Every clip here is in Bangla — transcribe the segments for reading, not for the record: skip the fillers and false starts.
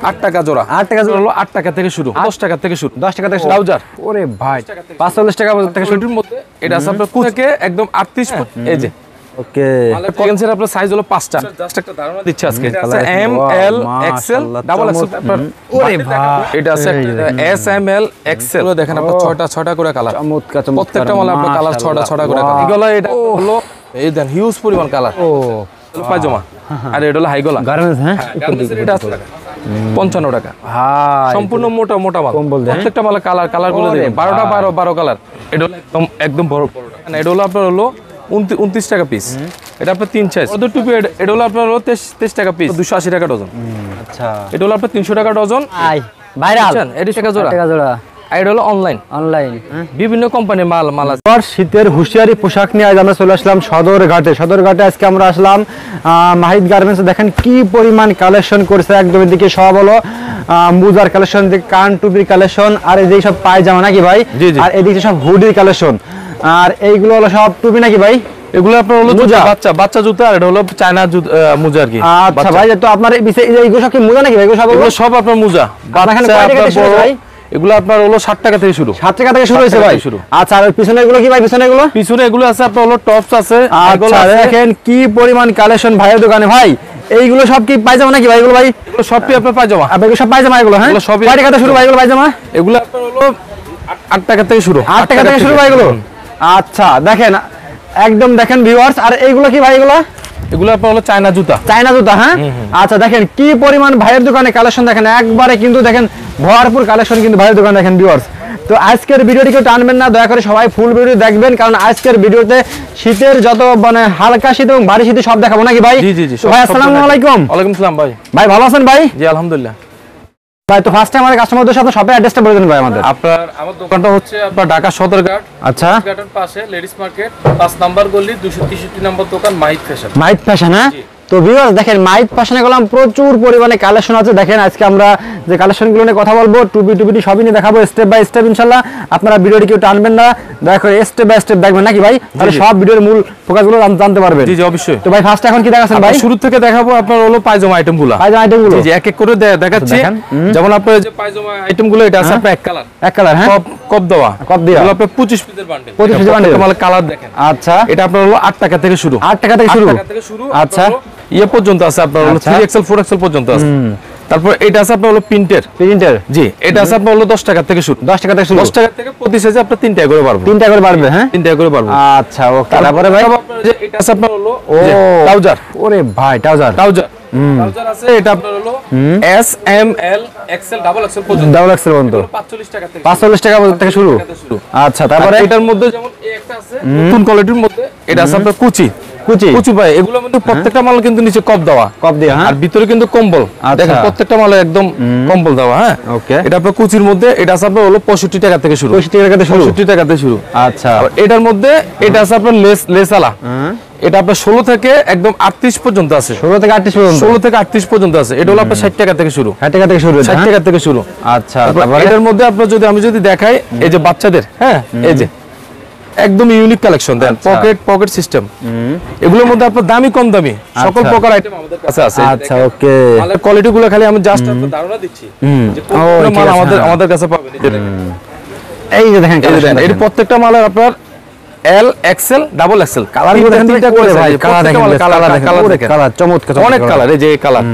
8 টাকা জোড়া। 8 টাকা জোড়া হলো 8 টাকা থেকে শুরু, 10 টাকা থেকে শুরু। 10 টাকা থেকে শুরু। ট্রাউজার ওরে ভাই 45 টাকা থেকে শুরুর মধ্যে এটা আছে আপনার থেকে একদম 38 এই যে। ওকে টেকেন্সের আপনার সাইজ হলো 5টা। জাস্ট একটা ধারণা দিচ্ছি আজকে। আছে M L XL double XL. ওরে ভাই এটা আছে এস এম এল এক্সেল। দেখেন আপনার 6টা করে কালার। চমৎকার প্রত্যেকটা মালে আপনার কালার 6টা করে কালার। এগুলো এটা হলো এই দেন হিউজ পরিমাণ কালার। ও পায়জামা আর এটা হলো হাই গলা গার্মেন্টস। হ্যাঁ গার্মেন্টসের এটা আছে 55 টাকা। ভাই সম্পূর্ণ মোটা মোটা মাল। কম্বল দেন প্রত্যেকটা মালে কালার গুলো দেখেন 12টা 12 কালার। এটা হলো একদম বড় না, এটা হলো আপনার হলো 29 টাকা পিস। এটা আপনার 3 সাইজ। ওদের টুপি এটা হলো আপনার হলো 23 টাকা পিস, 280 টাকা ডজন। আচ্ছা এটা হলো আপনার 300 টাকা ডজন। ভাইরাল 80 টাকা জোড়া। টাকা জোড়া। আর এটা হলো অনলাইন বিভিন্ন কোম্পানির মাল আছে। শীতের হুঁশিয়ারি পোশাক নিয়ে আজ আমরা চলে আসলাম সদরঘাটে আজকে আমরা আসলাম মাহিদ গার্মেন্টস। দেখেন কি পরিমাণ কালেকশন করেছে। একদম এদিকে সব হলো মুজার কালেকশন, এদিকে কান টুপির কালেকশন, আর এই যে সব পায়জামা নাকি ভাই, আর এদিকে সব হুডির কালেকশন, আর এইগুলো হলো সব টুপি নাকি ভাই। এগুলো আপনার হলো বাচ্চা জুতা, আর এটা হলো চায়না মোজা আর কি। আচ্ছা ভাই, তো আপনার এইগুলো সব কি মোজা নাকি ভাই? এগুলো সব আপনার মোজা। এগুলো আপনার হলো 60 টাকা থেকে শুরু। 60 টাকা থেকে শুরু হয়েছে ভাই। আচ্ছা, আর পিছনে এগুলো কি ভাই? পিছনে এগুলো আছে আপনার হলো টপস আছে। আচ্ছা দেখেন কি পরিমাণ কালেকশন ভাইয়ের দোকানে ভাই। এইগুলো সব কি পায়জামা নাকি ভাই? এগুলো ভাই এগুলো সবই আপনার পায়জামা। এগুলো সব পায়জামা এগুলো। হ্যাঁ, কয় টাকা থেকে শুরু ভাই এগুলো পায়জামা? এগুলো আপনার হলো 8 টাকা থেকে শুরু। 8 টাকা থেকে শুরু ভাই এগুলো। আচ্ছা দেখেন একদম দেখেন ভিউয়ার্স। আর এইগুলো কি ভাই? এগুলো আপনার হলো চায়না জুতা। হ্যাঁ। আচ্ছা দেখেন কি পরিমাণ ভাইয়ের দোকানে কালেকশন। দেখেন একবারে কিন্তু দেখেন ভরপুর কালেকশন কিন্তু ভাইয়ের দোকানে। দেখেন ভিউয়ার্স, তো আজকের ভিডিওটি কেউ টানবেন না, দয়া করে সবাই ফুল ভিডিও দেখবেন, কারণ আজকের ভিডিওতে শীতের যত মানে হালকা শীত এবং ভারী শীত সব দেখাবো নাকি ভাই? জি ভাই আসসালামু আলাইকুম। ওয়ালাইকুম আসসালাম ভাই। ভাই ভালো আছেন ভাই? জি আলহামদুলিল্লাহ ভাই। তো ফার্স্ট টাইম আমাদের কাস্টমারদের সাথে শপের অ্যাড্রেসটা বলে দেন ভাই আমাদের। আমার দোকানটা হচ্ছে আপনার ঢাকা সদরঘাট। আচ্ছা, ঘাটের পাশে লেডিস মার্কেট 5 নাম্বার গলি 263 নম্বর দোকান মাহিদ ফ্যাশন। মাহিদ ফ্যাশন। হ্যাঁ, তো ভিউয়ার্স দেখেন মাহিদ ফ্যাশনে গেলাম, প্রচুর পরিমাণে কালেকশন আছে। দেখেন আজকে আমরা যে কালেকশনগুলো নিয়ে কথা বলবো, টুপি সবই নিয়ে দেখাবো স্টেপ বাই স্টেপ ইনশাআল্লাহ। আপনারা ভিডিওটি কেউ টানবেন না, দয়া করে স্টেপ বাই স্টেপ দেখবেন নাকি ভাই, তাহলে সব ভিডিওর মূল ফোকাসগুলো জানতে পারবেন। জি অবশ্যই। তো ভাই ফার্স্ট এখন কি দেখাচ্ছেন ভাই? শুরু থেকে দেখাবো আপনার হলো পায়জামা আইটেমগুলো। জি এক এক করে দেখাচ্ছি। যেমন আপনার যে পায়জামা আইটেমগুলো এটা আছে আপনার এক কালার। হ্যাঁ, কপ দেওয়া এগুলো আপনার 25 পিসের বান্ডেল। 25 পিসের বান্ডেল মানে কালার দেখেন। আচ্ছা, এটা আপনার হলো 8 টাকা থেকে শুরু। 8 টাকা থেকে শুরু। আচ্ছা, ইয়ে পর্যন্ত আছে আপনার হলো 3XL 4XL পর্যন্ত আছে। তারপর এটা আছে আপনার হলো প্রিন্টের। জি, এটা আছে আপনার হলো 10 টাকা থেকে শুরু। 10 টাকা থেকে প্রতি সাইজে আপনার 3 টাকা করে পারবে। 3 টাকা করে পারবে। হ্যাঁ, 3 টাকা করে পারবে। আচ্ছা ওকে। তারপরে ভাই এটা আছে আপনার হলো ট্রাউজার। ওরে ভাই ট্রাউজার আছে। এটা আপনার হলো S M L XL double XL পর্যন্ত। 45 টাকা থেকে 45 টাকা থেকে শুরু। আচ্ছা, তারপরে এটার মধ্যে যেমন এই একটা আছে নতুন কোয়ালিটির মধ্যে, এটা আছে আপনার কুচি ভাই। এগুলো কিন্তু প্রত্যেকটা মাল কিন্তু নিচে কপ দেওয়া। আর ভিতরে কিন্তু কম্বল। দেখেন প্রত্যেকটা মালে একদম কম্বল দেওয়া। হ্যাঁ, ওকে। এটা আপনার কুচির মধ্যে এটা আছে আপনার হলো 65 টাকা থেকে শুরু। 65 টাকা থেকে শুরু। আচ্ছা, এটার মধ্যে এটা আছে আপনার লেসালা। এটা আপনার 16 থেকে একদম 38 পর্যন্ত আছে। 16 থেকে 38 পর্যন্ত আছে। এটা হলো আপনার 60 টাকা থেকে শুরু। 60 টাকা থেকে শুরু। আচ্ছা, এটার মধ্যে আপনার আমি যদি দেখাই, এই যে বাচ্চাদের, হ্যাঁ এই যে একদম ইউনিক কালেকশন দেন। Pocket system. এগুলোর মধ্যে আপনার দামি কম দামি সকল প্রকার আইটেম আমাদের কাছে আছে। আচ্ছা ওকে। মালের কোয়ালিটি গুলো খালি আমি জাস্ট আপনাদের ধারণা দিচ্ছি যে কোন মাল আমাদের কাছে পাবেন। এই যে দেখেন এর প্রত্যেকটা মালের আপনার এল এক্সেল ডাবল এক্সেল কালার দেখেন তিনটা করে ভাই। কালার চমৎকার অনেক কালার। এই যে কালার।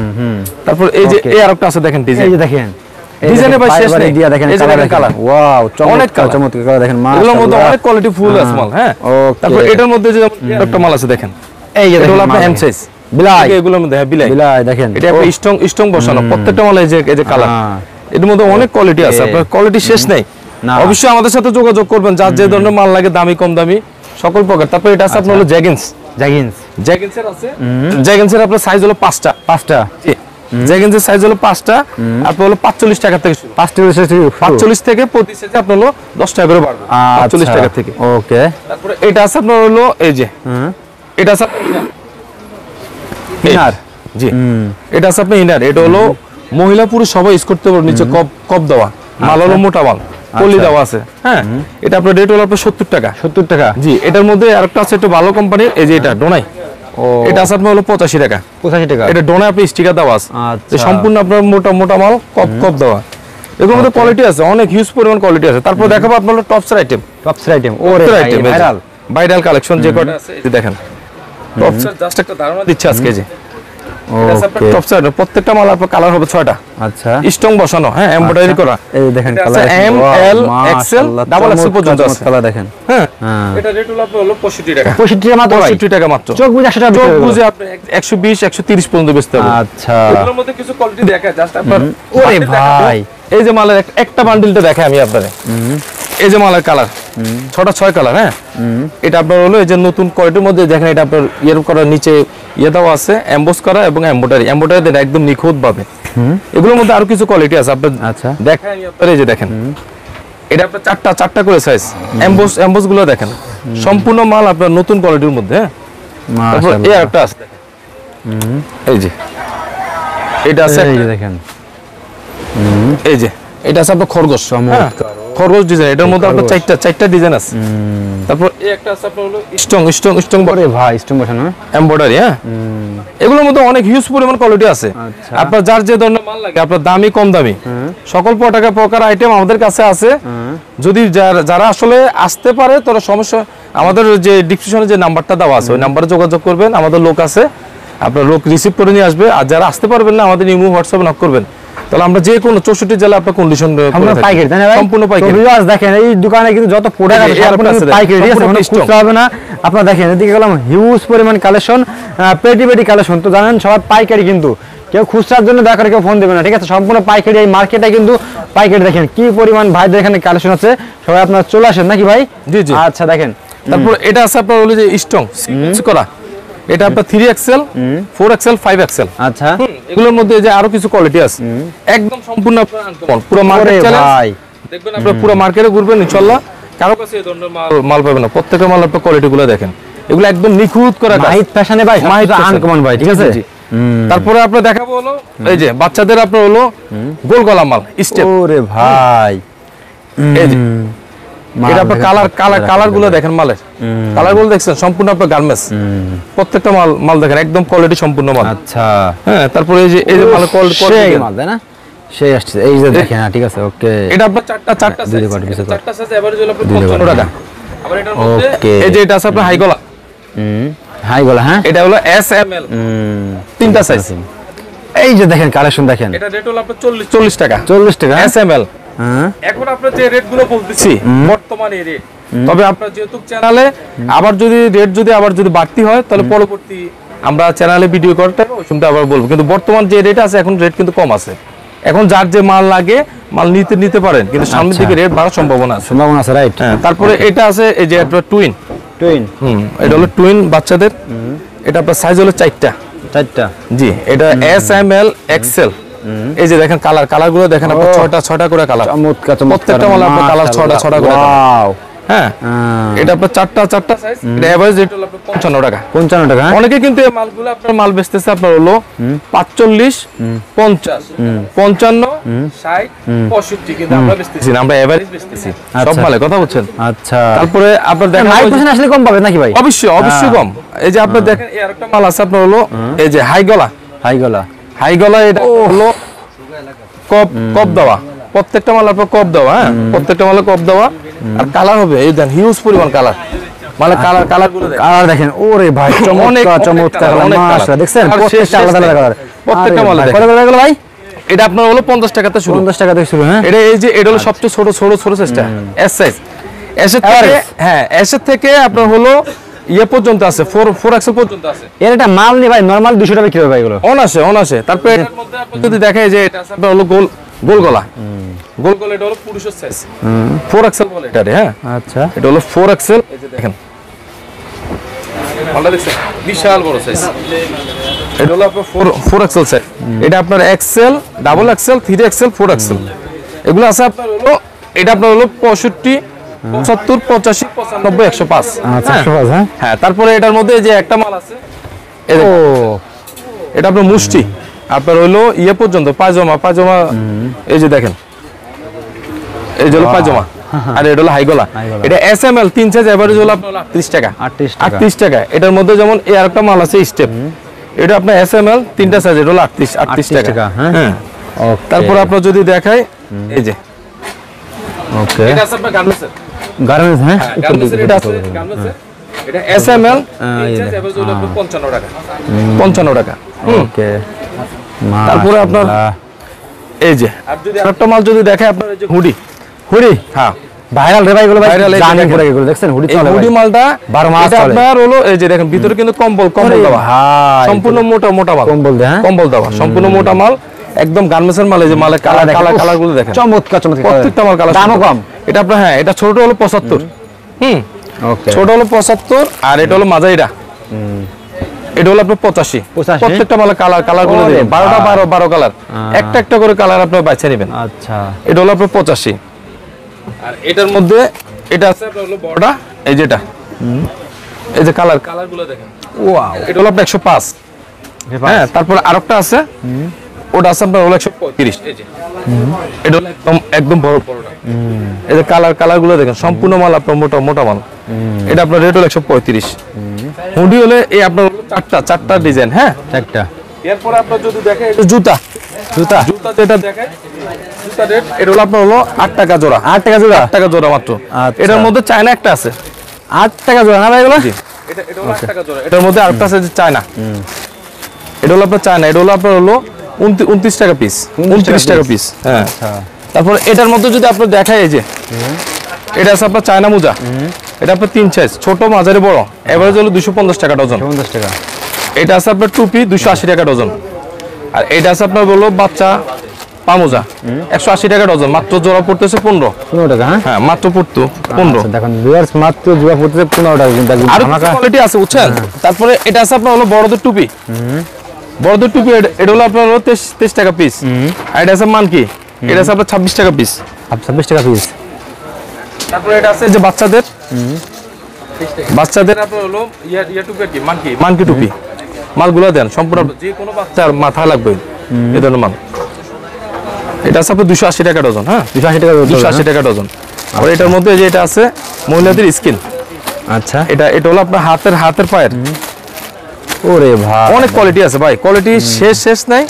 তারপর এই যে এই আরেকটা আছে দেখেন ডিজাইন। এই যে দেখেন ডিজাইনে ভাই শেষ নেই। এই যে কালার ওয়াও চমৎকার কালার দেখেন। এগুলোর মধ্যে অনেক কোয়ালিটি ফুল আছে মাল। হ্যাঁ, তারপর এটার মধ্যে যে একটা মাল আছে দেখেন। এই যে এটা হলো আপনার এম সাইজ বিলাই। এগুলোর মধ্যে বিলাই দেখেন। এটা আপনি স্ট্রং বসানো প্রত্যেকটা মাল। এই যে কালার। এর মধ্যে অনেক কোয়ালিটি আছে। আপনার কোয়ালিটি শেষ নেই। অবশ্যই আমাদের সাথে যোগাযোগ করবেন, যার যে ধরনের মাল লাগে, দামি কম দামি সকল প্রকার। তারপর এটা আছে আপনার হলো জ্যাগিন্সের আছে। জ্যাগিন্সের আপনার সাইজ হলো 5টা। জ্যাগিন্সের সাইজ হলো 5টা। আপনার হলো 45 টাকা থেকে 45 থেকে প্রতি সাইজে আপনার হলো 10 টাকা করে পারবে। 45 টাকা থেকে। ওকে। তারপরে এটা আছে আপনার হলো এই যে এটা আছে ইনার। জি, এটা আছে আপনার ইনার। এটা হলো মহিলা পুরুষ সবাই ইউজ করতে পারবে। নিচে কপ দেওয়া মাল হলো মোটা মাল, পলি দেওয়া আছে। হ্যাঁ, এটা আপনার রেট হলো আপনার 70 টাকা। জি, এটার মধ্যে আরেকটা আছে একটু ভালো কোম্পানির। এই যে এটা ডোনাই এটা আছে আপনার হলো 85 টাকা। 85 টাকা। এটা ডোনে আপনি স্টিকার দেওয়া আছে। আচ্ছা। সম্পূর্ণ আপনার মোটা মোটা মাল কপ দেওয়া। এগুলোর মধ্যে কোয়ালিটি আছে, অনেক হিউজ পরিমাণ কোয়ালিটি আছে। তারপর দেখাবো আপনার হলো টপসের আইটেম। টপসের আইটেম ওরে ভাইরাল ভাইরাল কালেকশন যে কটা আছে এই দেখেন। টপসের জাস্ট একটা ধারণা দিচ্ছে আজকে যে ওকে টপসের প্রত্যেকটা মাল আপনার কালার হবে 6টা। আচ্ছা স্টং বসানো, হ্যাঁ এমব্রয়ডারি করা। এই দেখেন colour M L XL double XL পর্যন্ত আছে কালার দেখেন। হ্যাঁ এটা রেট হলো আপনার হলো 65 টাকা। 65 টাকা মাত্র ভাই। 65 টাকা মাত্র। চোখ বুঝে 100 টাকা। চোখ বুঝে আপনি 120 130 পর্যন্ত বেচতে হবে। আচ্ছা এগুলোর মধ্যে কিছু কোয়ালিটি দেখা জাস্ট আপনার। ওরে ভাই এই যে মালের একটা বান্ডিলটা দেখাই আমি আপনাদের। এই যে মালের কালার 6 কালার। হ্যাঁ এটা আপনার হলো এই যে নতুন কোয়ালিটির মধ্যে দেখেন, এটা আপনার ইয়ের করা নিচে ইয়ে দেওয়া আছে এমবোস করা এবং এমব্রয়ডারি দেন একদম নিখুঁত ভাবে। এগুলোর মধ্যে আরো কিছু কোয়ালিটি আছে আপনার। আচ্ছা দেখেন আমি আপনার এই যে দেখেন এটা আপনার চারটা করে সাইজ। এমবোস গুলো দেখেন সম্পূর্ণ মাল আপনার নতুন কোয়ালিটির মধ্যে। হ্যাঁ তারপর এই আরেকটা আছে এই যে এটা আছে এই যে দেখেন এই যে এটা আছে আপনার খরগোশ। খরগোশ ডিজাইন, এটার মধ্যে আপনার চারটা ডিজাইন আছে। তারপর এই একটা আছে আপনার হলো স্টং ওরে ভাই স্টং বসানো এমব্রয়ডারি। হ্যাঁ এগুলোর মধ্যে অনেক হিউজ পরিমাণ কোয়ালিটি আছে। আচ্ছা আপনার যার যে ধরনের মাল লাগে, আপনার দামি কম দামি সকল প্রকার আইটেম আমাদের কাছে আছে। যদি যারা আসলে আসতে পারে তারা সমস্যা, আমাদের যে ডিসক্রিপশনে যে নাম্বারটা দেওয়া আছে ওই নাম্বারে যোগাযোগ করবেন, আমাদের লোক আছে, আপনার লোক রিসিভ করে নিয়ে আসবে। আর যারা আসতে পারবেন না আমাদের ইমো হোয়াটসঅ্যাপে নক করবেন, তাহলে আমরা যে কোনো 64 জেলা আপনার কন্ডিশন পাইকারি তাই না ভাই? সম্পূর্ণ পাইকারি। ভিউয়ার্স দেখেন এই দোকানে কিন্তু যত প্রোডাক্ট আছে সম্পূর্ণ পাইকারি, ঠিক আছে? কোনো খুচরা হবে না। আপনারা দেখেন এদিকে গেলাম হিউজ পরিমাণ কালেকশন, পেটি কালেকশন। তো জানেন সবাই পাইকারি, কিন্তু কেউ খুচরার জন্য দয়া করে কেউ ফোন দেবে না, ঠিক আছে? সম্পূর্ণ পাইকারি। এই মার্কেটে কিন্তু পাইকারি। দেখেন কি পরিমাণ ভাইদের এখানে কালেকশন আছে। সবাই আপনারা চলে আসেন নাকি ভাই? জি জি। আচ্ছা দেখেন তারপর এটা আছে আপনার হলো যে স্ট্রং সিকোয়েন্স করা। এটা আপনার 3XL 4XL 5XL। আচ্ছা এগুলোর মধ্যে যে আরো কিছু কোয়ালিটি আছে একদম সম্পূর্ণ আপনার আনকমন। পুরো মার্কেট চ্যালেঞ্জ ভাই দেখবেন, আপনারা পুরো মার্কেটে ঘুরবেন ইনশাআল্লাহ কারো কাছে এই ধরনের মাল পাবেন না। প্রত্যেকটা মাল আপনার কোয়ালিটি গুলো দেখেন, এগুলো একদম নিখুঁত করা কাজ। মাহিদ ফ্যাশনে ভাই মাহিদ আনকমন ভাই, ঠিক আছে? তারপরে আপনারা দেখাবো হলো এই যে বাচ্চাদের আপনার হলো গোল গলা মাল স্টেপ। ওরে ভাই এই যে এটা আপনার কালার গুলো দেখেন, মালের কালার গুলো দেখছেন সম্পূর্ণ আপনার গার্মেন্টস। প্রত্যেকটা মাল দেখেন একদম কোয়ালিটি সম্পূর্ণ মাল। আচ্ছা হ্যাঁ তারপরে এই যে মালের কোয়ালিটি মাল তাই না? সেই আসছে এই যে দেখেন। ঠিক আছে ওকে। এটা আপনার চারটা সাইজ এভারেজ হলো আপনার 55 টাকা। আবার এটার মধ্যে এই যে এটা আছে আপনার হাই গলা। হাই গলা। হ্যাঁ এটা হলো SML তিনটা সাইজ। এই যে দেখেন কালেকশন দেখেন। এটা রেট হলো আপনার 40 টাকা। 40 টাকা SML। এখন আপনার যে রেট গুলো বলতেছি বর্তমানে রেট, তবে আপনার যেহেতু চ্যানেলে আবার যদি রেট যদি বাড়তি হয় তাহলে পরবর্তী আমরা চ্যানেলে ভিডিও করতে ওই সময় আবার বলবো। কিন্তু বর্তমান যে রেট আছে এখন রেট কিন্তু কম আছে। এখন যার যে মাল লাগে মাল নিতে পারেন, কিন্তু সামনের দিকে রেট বাড়ার সম্ভাবনা আছে। রাইট। তারপরে এটা আছে এই যে আপনার টুইন। এটা হলো টুইন বাচ্চাদের। এটা আপনার সাইজ হলো চারটা। জি এটা SML XL। এই যে দেখেন কালার গুলো দেখেন আপনার 6টা করে কালার। প্রত্যেকটা মাল আপনার কালার 6টা করে। ওয়াও। হ্যাঁ এটা আপনার চারটা সাইজ। এটা এভারেজ রেট হলো আপনার 55 টাকা। অনেকে কিন্তু এই মালগুলো আপনার মাল বেচতেছে আপনার হলো 45 50 55 60 65, কিন্তু আমরা বেচতেছি না, আমরা এভারেজ বেচতেছি সব মালে। কথা বলছেন? আচ্ছা। তারপরে আপনার দেখেন 9% আসলে কম পাবে নাকি ভাই? অবশ্যই কম। এই যে আপনার দেখেন এই আরেকটা মাল আছে আপনার হলো এই যে হাই গলা। এটা হলো কপ দেওয়া। প্রত্যেকটা মাল আপনার কপ দেওয়া। হ্যাঁ প্রত্যেকটা মালে কপ দেওয়া। আর কালার হবে এই দেন হিউজ পরিমাণ কালার। মানে কালার গুলো দেখেন। ওরে ভাই চমৎকার মাশাআল্লাহ। দেখছেন প্রত্যেকটা আলাদা কালার। প্রত্যেকটা মাল কত করে গেল ভাই? এটা আপনার হলো 50 টাকাতে শুরু। 50 টাকা থেকে শুরু। হ্যাঁ এটা হলো সবচেয়ে ছোট সাইজটা S সাইজ। এসের থেকে আপনার হলো ইয়ে পর্যন্ত আছে 4XL পর্যন্ত আছে। এর একটা মাল নেই ভাই নরমাল 200 টাকা কিলো ভাই এগুলো। অনাসে। তারপরে এর মধ্যে আপনি যদি দেখেন যে এটা আছে আপনার হলো গোল গলা। এটা হলো পুরুষের সাইজ 4XL বলে এটা। হ্যাঁ আচ্ছা এটা হলো 4XL। এই যে দেখেন মালটা দেখছেন বিশাল বড় সাইজ। এটা হলো আপনার 4XL সাইজ। এটা আপনার XL double XL 3XL 4XL এগুলো আছে আপনার হলো। এটা আপনার হলো 65 75 85 95 105। আচ্ছা 105। হ্যাঁ তারপরে এটার মধ্যে যে একটা মাল আছে এটা আপনার মুষ্টি আপনার হলো ইয়ে পর্যন্ত পায়জামা। এই যে দেখেন এই যে হলো পায়জামা। আর এটা হলো হাই গলা। এটা এসএমএল 3 সাইজ এভারেজ হলো আপনার 38 টাকা। 38 টাকা। এটার মধ্যে যেমন এই আরেকটা মাল আছে স্টেপ, এটা আপনার এসএমএল 3টা সাইজ, এটা হলো 38 টাকা। হ্যাঁ ওকে। তারপর আপনার যদি দেখাই এই যে ওকে, এটা আছে আপনার গার্মেন্টসের, হ্যাঁ গার্মেন্টসের এটা আছে গার্মেন্টসের, এটা এসএমএল 3 সাইজ এভারেজ হলো 55 টাকা। 55 টাকা। ওকে। তারপরে আপনার এই যে আর যদি আরেকটা মাল যদি দেখে আপনার এই যে হুডি, হ্যাঁ ভাইরাল রে ভাই, এগুলো ভাই ভাইরাল, জানি করে এগুলো দেখছেন, হুডি চলে ভাই, হুডি মালটা 12 মাস এটা চলে। আপনার হলো এই যে দেখেন ভিতরে কিন্তু কম্বল দেওয়া, ভাই সম্পূর্ণ মোটা মাল, কম্বল দেয়া, কম্বল দেওয়া, সম্পূর্ণ মোটা মাল, একদম গার্মেন্টসের মাল। এই যে মালের কালার গুলো দেখেন, চমৎকার প্রত্যেকটা মাল কালার, দামও কম। এটা আপনার হ্যাঁ, এটা ছোট হলো 75, ওকে, ছোট হলো 75, আর এটা হলো মাঝারিটা, এটা হলো আপনার 85। প্রত্যেকটা মালের কালার গুলো দেখেন, 12টা 12 কালার, একটা করে কালার আপনারা বাছা নেবেন। আচ্ছা, এটা হলো আপনার 85। আর এটার মধ্যে এটা আছে আপনার হলো বড়টা, এই যেটা এই যে কালার গুলো দেখেন, ওয়াও, এটা হলো আপনার 105। হ্যাঁ, তারপর আরেকটা আছে, ওটা আছে আপনার হলো 135। এই যে এটা হলো একদম বড়টা, এই যে কালার গুলো দেখেন, সম্পূর্ণ মাল আপনার মোটা মাল। এটা আপনার রেট হলো 135। হুডি হলে এই আপনার চারটা ডিজাইন। হ্যাঁ, একটা। এরপর আপনার যদি দেখেন এটা জুতা যেটা দেখেন, জুতা রেট এটা হলো আপনার হলো 8 টাকা জোড়া। 8 টাকা জোড়া, 8 টাকা জোড়া মাত্র। এটার মধ্যে চায়না একটা আছে, 8 টাকা জোড়া না ভাই এগুলো? এটা হলো 8 টাকা জোড়া। এটার মধ্যে আরেকটা আছে যে চায়না, এটা হলো আপনার চায়না, এটা হলো আপনার হলো 29 টাকা পিস, 29 টাকা পিস। হ্যাঁ, তারপর এটার মধ্যে যদি আপনার দেখায়, এই যে এটা আছে আপনার চায়না মোজা, এটা আপনার 3 সাইজ, ছোট মাঝারি বড়, এভারেজ হলো 250 টাকা ডজন। 50 টাকা। এটা আছে আপনার টুপি 280 টাকা ডজন। আর এটা আছে আপনার বললো বাচ্চা পামোজা 180 টাকা ডজন, মাত্র জোড়া পড়তেছে 15 টাকা। হ্যাঁ, মাত্র পড়তো 15। দেখেন ভিউয়ার্স, মাত্র জোড়া পড়তেছে 15 টাকা, কিন্তু একদম আর ধামাকা কোয়ালিটি আছে বুঝছেন। তারপরে এটা আছে আপনার হলো বড়দের টুপি, এটা হলো আপনার হলো 23 টাকা পিস। আর এটা আছে মানকি, এটা আছে আপনার 26 টাকা পিস। 26 টাকা পিস। তারপরে এটা আছে যে বাচ্চাদের আপনার হলো ইয়া টুপি, আর কি মানকি টুপি, মালগুলো দেন সম্পূর্ণ যে কোনো বাচ্চার মাথা লাগবে এই ধরনের মাল। এটা আছে আপনার 280 টাকা ডজন। হ্যাঁ, 280 টাকা ডজন। আর এটার মধ্যে যে এটা আছে মহিলাদের স্কিন। আচ্ছা, এটা হলো আপনার হাতের পায়ের। ওরে ভাই, অনেক কোয়ালিটি আছে ভাই, কোয়ালিটি শেষ নাই।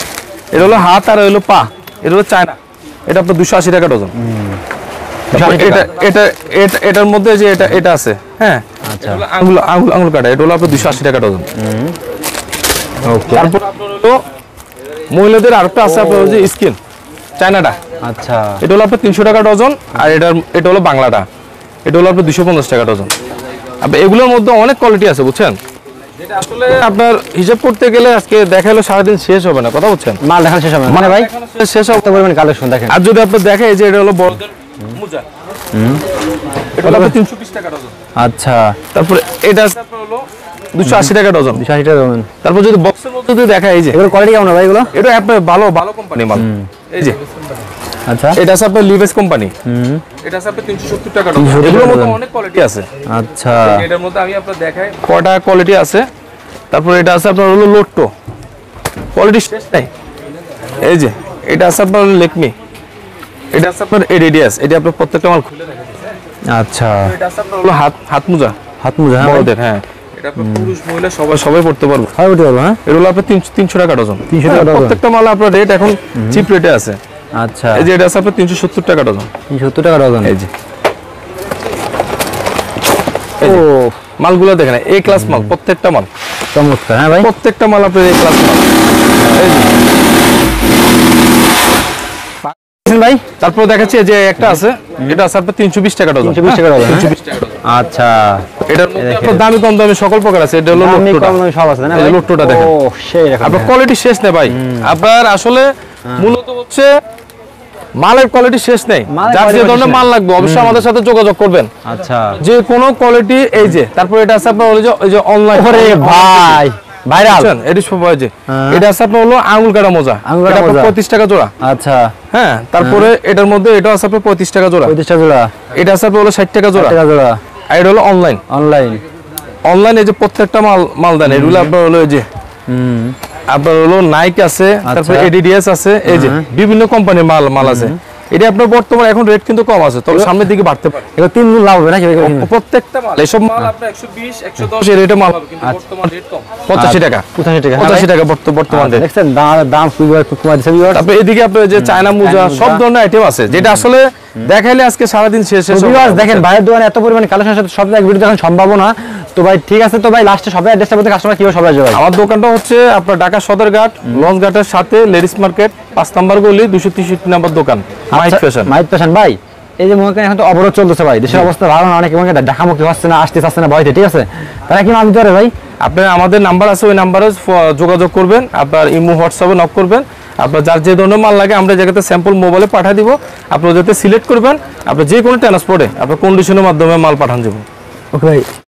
এটা হলো হাত আর হলো পা, এটা হলো চায়না, এটা আপনার 280 টাকা ডজন। এটার মধ্যে যে এটা আছে, হ্যাঁ, আচ্ছা, আঙুল কাটা, এটা হলো আপনার 280 টাকা ডজন। ওকে। তারপর আপনার হলো মহিলাদের আরেকটা আছে আপনার যে স্কিন চায়নাটা, আচ্ছা, এটা হলো আপনার 300 টাকা ডজন। আর এটা হলো বাংলাটা, এটা হলো আপনার 250 টাকা ডজন। আপনার এগুলোর মধ্যে অনেক কোয়ালিটি আছে বুঝছেন, যেটা আসলে আপনার হিসাব করতে গেলে আজকে দেখাইলো সারাদিন শেষ হবে না, কথা বলছেন, মাল দেখা শেষ হবে না মানে ভাই, শেষ হবে পরিমাণ কালেকশন দেখেন। আর যদি আপনি দেখেন এই যে এটা হলো বড়দের মোজা, এটা হলো 320 টাকা ডজন। আচ্ছা, তারপরে এটা আছে আপনার হলো 280 টাকা ডজন। 280 টাকা ডজন। তারপর যদি বক্সের মধ্যে যদি দেখা, এই যে এগুলো কোয়ালিটি কেমন ভাই এগুলো? এটা আপনার ভালো কোম্পানি মাল। এই যে আচ্ছা, এটা আছে আপনার লিভেস কোম্পানি, এটা আছে আপনার 370 টাকা ডজন। এগুলোর মধ্যে অনেক কোয়ালিটি আছে। আচ্ছা, এটার মধ্যে আমি আপনার দেখাই কয়টা কোয়ালিটি আছে। তারপর এটা আছে আপনার হলো লোট্টো, কোয়ালিটি শেষ নাই। এই যে এটা আছে আপনার লেকমি, এটা আছে আপনার এডিডিএস, এটা আপনার প্রত্যেকটা মাল খুলে দেখা যাচ্ছে। আচ্ছা, এটা আছে আপনার হলো হাত মোজা, বড়দের। হ্যাঁ, এটা আপনার পুরুষ মহিলা সবাই পড়তে পারবে। হয় ওটা বলো। হ্যাঁ, এটা হলো আপনার 300 টাকা ডজন। 300 টাকা ডজন। প্রত্যেকটা মাল আপনার রেট এখন চিপ রেটে আছে। আচ্ছা, এই যে এটা আছে আপনার 370 টাকা ডজন। 370 টাকা ডজন। এই যে ও মালগুলো দেখেন, এ ক্লাস মাল, প্রত্যেকটা মাল চমৎকার। হ্যাঁ ভাই, প্রত্যেকটা মাল আপনার এ ক্লাস মাল। এই যে ভাই, তারপর দেখাচ্ছি যে একটা আছে, এটা আছে আপনার 320 টাকা ডজন। 320 টাকা ডজন। 320 টাকা ডজন। আচ্ছা, এটার মধ্যে আপনার দামি কম দামি সকল প্রকার আছে। এটা হলো আমি লোট্টোটা, কম দামি সব আছে না এই ভাই? লোট্টোটা দেখেন। ও সেই রকম। আপনার কোয়ালিটি শেষ নেই ভাই, আপনার আসলে মূলত হচ্ছে মালের কোয়ালিটি শেষ নেই। মালের যার যে quality ধরনের শেষ মাল লাগবে অবশ্যই আমাদের সাথে যোগাযোগ করবেন, আচ্ছা, যে কোনো কোয়ালিটি। এই যে তারপর এটা আছে আপনার ওই যে অনলাইন, ওরে ভাই ভাইরাল, এটা সবাই যে এটা আছে আপনার হলো আঙুল কাটা মোজা, আঙুল কাটা এটা আপনার মোজা। 35 টাকা জোড়া। আচ্ছা, হ্যাঁ, তারপরে এটার মধ্যে এটা আছে আপনার 35 টাকা জোড়া। 35 টাকা জোড়া। এটা আছে আপনার হলো 60 টাকা জোড়া। 60 টাকা জোড়া। আর এটা হলো অনলাইন। এই যে প্রত্যেকটা মাল দেন, এগুলো আপনার হলো এই যে আপনার হলো নাইক আছে, তারপর এডিডিএস আছে, এই যে বিভিন্ন কোম্পানির মাল আছে। এটা আপনার বর্তমানে এখন রেট কিন্তু কম আছে, তবে সামনের দিকে বাড়তে পারে। এগুলো 3 গুণ লাভ হবে নাকি? প্রত্যেকটা মাল, এসব মাল আপনার 120 110 এর রেটে মাল হবে, কিন্তু বর্তমান রেট কম 85 টাকা। 85 টাকা বর্তমান রেট। দেখছেন দাম খুব কম দিছে ভিউয়ার। তারপরে এদিকে আপনার যে চায়না মোজা সব ধরনের আইটেম আছে, যেটা আসলে দেখাইলে আজকে সারাদিন শেষ শেষ। ভিউয়ার্স দেখেন ভাইয়ের দোকানে এত পরিমাণ কালেকশন সাথে সব এক ভিডিও দেখানো সম্ভব না। তো ভাই ঠিক আছে, তো ভাই লাস্টে সবাই অ্যাড্রেসটা বলতে কাস্টমার কিভাবে সবাই যাবে? আমার দোকানটা হচ্ছে আপনার ঢাকা সদরঘাট লঞ্চ ঘাটের সাথে লেডিস মার্কেট 5 নম্বর গলি 263 নম্বর দোকান, মাহিদ ফ্যাশন। মাহিদ ফ্যাশন ভাই, এই যে মনে করেন এখন তো অবরোধ চলতেছে ভাই, দেশের অবস্থা ভালো না, অনেকে মনে করেন ঢাকামুখী হচ্ছে না, আসতে চাচ্ছে না ভয়তে, ঠিক আছে? তারা কি মাল দিতে পারে ভাই? আপনার আমাদের নাম্বার আছে, ওই নাম্বারে যোগাযোগ করবেন, আপনার ইমো হোয়াটসঅ্যাপে নক করবেন, আপনার যার যে ধরনের মাল লাগে আমরা জায়গাতে স্যাম্পল মোবাইলে পাঠিয়ে দিব, আপনারা যাতে সিলেক্ট করবেন, আপনার যে কোনো ট্রান্সপোর্টে আপনার কন্ডিশনের মাধ্যমে মাল পাঠান যাবে। ওকে ভাই।